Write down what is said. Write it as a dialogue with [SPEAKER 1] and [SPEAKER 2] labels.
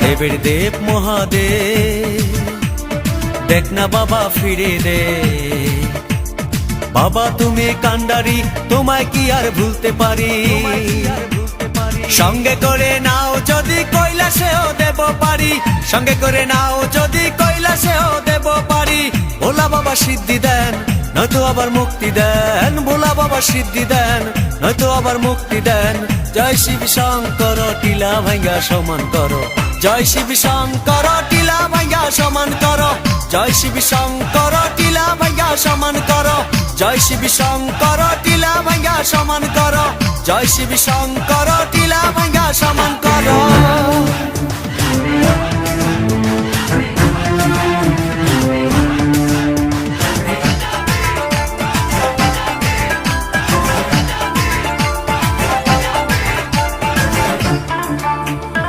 [SPEAKER 1] দেবের দেব মহাদেব, দেখ না বাবা ফিরে দে। বাবা তুমি কান্ডারি, তোমায় কি আর ভুলতে পারি। সঙ্গে করে নাও যদি কৈলাসেও দেব পারি, সঙ্গে করে নাও যদি কৈলাসেও দেব পারি। ভোলা বাবা সিদ্ধি দেন, নয়তো আবার মুক্তি দেন। ভোলা বাবা সিদ্ধি দেন, নয়তো আবার মুক্তি দেন। জয় শিব শঙ্কর, টিলা ভাঙ্গা সমান করো। জয় শিব শঙ্কর, টিলা ভাঙ্গা সমান করো। জয় শিব শঙ্কর, টিলা ভাঙ্গা সমান করো। জয় শিব শঙ্কর, টিলা ভাঙ্গা সমান করো। জয় শিব শঙ্কর, টিলা ভাঙ্গা সমান করো।